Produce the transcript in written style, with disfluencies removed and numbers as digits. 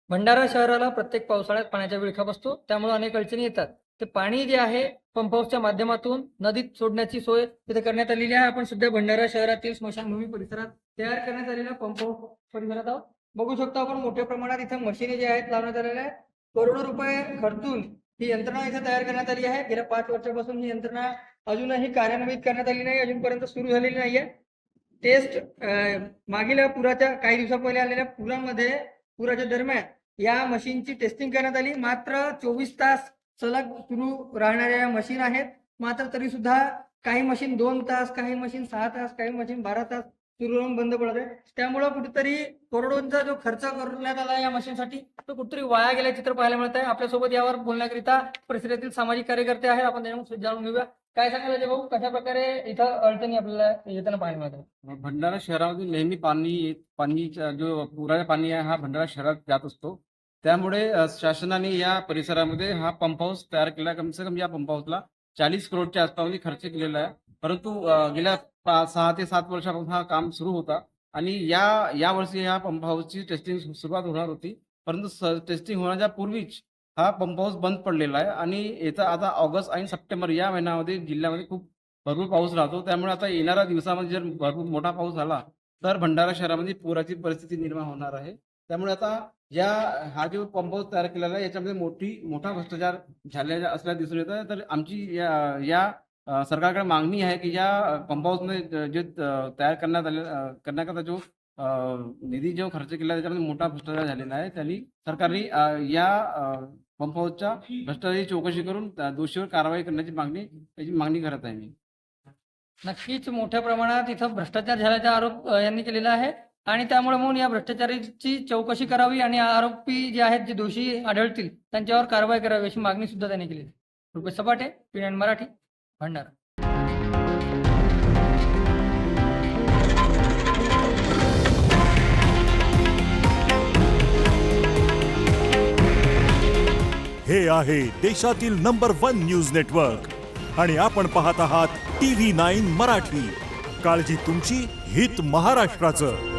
भंडारा शहराला प्रत्येक पावसाळ्यात पाण्याचा विळखा बसतो, त्यामुळे अनेक अडचणी येतात. ते पाणी जे आहे पंप हाऊसच्या माध्यमातून नदीत सोडण्याची सोय तिथे करण्यात आलेली आहे. आपण सध्या भंडारा शहरातील स्मशानभूमी परिसरात तयार करण्यात आलेल्या पंप हाऊस परिसरात आहोत. बघू शकतो आपण मोठ्या प्रमाणात इथे मशिनी जे आहेत लावण्यात आलेल्या आहेत. करोडो रुपये खर्चून ही यंत्रणा इथे तयार करण्यात आली आहे. गेल्या 5 वर्षापासून ही यंत्रणा अजूनही कार्यान्वित करण्यात आली नाही, अजूनपर्यंत सुरू झालेली नाहीये. टेस्ट मागील पुराच्या काही दिवसा पहिले आलेल्या पुराच्या दरम्यान या मशीनची टेस्टिंग करण्यात आली. मात्र 24 तास सलग सुरू राहणाऱ्या या मशीन आहेत. मात्र तरी सुद्धा काही मशीन 2 तास, काही मशीन 6 तास, काही मशीन 12 तास सुरू राहून बंद पडत आहे. त्यामुळे कुठेतरी करोडोंचा जो खर्च करण्यात आला या मशीनसाठी तो कुठेतरी वाया गेल्या चित्र पाहायला मिळत आहे. आपल्यासोबत यावर बोलण्याकरिता परिसरातील सामाजिक कार्यकर्ते आहेत. आपण त्याच्यामुळे जाणून घेऊया. काय सांगाल अजय भाऊ, कशा प्रकारे इथं अडचणी आपल्याला येताना पाहायला मिळतात? भंडारा शहरामध्ये नेहमी पाणीचा जो पुराचा पाणी आहे हा भंडारा शहरात जात असतो. त्यामुळे शासनाने या परिसरामध्ये हा पंप हाऊस तयार केला. कम से कम या पंप हाऊसला 40 करोडच्या आसपास खर्च केलेला आहे. परंतु गेल्या 6 ते 7 वर्षापासून हा काम सुरू होता आणि या वर्षी या पंप हाऊसची टेस्टिंग सुरुवात होणार होती. परंतु टेस्टिंग होण्याच्या पूर्वीच हा पंप हाऊस बंद पडलेला आहे आणि येत्या आता ऑगस्ट आणि सप्टेंबर या महिन्यामध्ये जिल्ह्यामध्ये खूप भरपूर पाऊस राहतो. त्यामुळे आता येणाऱ्या दिवसामध्ये जर भरपूर मोठा पाऊस झाला तर भंडारा शहरामध्ये पुराची परिस्थिती निर्माण होणार आहे. त्यामुळे आता हा जो पंप हाऊस तयार केलेला आहे याच्यामध्ये मोठा भ्रष्टाचार झालेला असल्याचं दिसून येतं. तर आमची या सरकारकडे मागणी आहे की या पंप हाऊसमध्ये जे तयार करण्याकरता जो निधी जो खर्च केला त्याच्यामध्ये मोठा भ्रष्टाचार झालेला आहे. त्यांनी सरकारने या पंप हाऊसच्या भ्रष्टाचाराची चौकशी करून दोषीवर कारवाई करण्याची मागणी करत आहे मी. नक्कीच मोठ्या प्रमाणात इथं भ्रष्टाचार झाल्याचा आरोप यांनी केलेला आहे आणि त्यामुळे म्हणून या भ्रष्टाचाराची चौकशी करावी आणि आरोपी जे आहेत, जे दोषी आढळतील त्यांच्यावर कारवाई करावी अशी मागणी सुद्धा त्यांनी केली. रुपेश सपाटे, PN मराठी, भंडारा. हे आहे देशातील नंबर 1 न्यूज नेटवर्क आणि आपण पाहत आहात TV9 मराठी. काळजी तुमची, हित महाराष्ट्राचं.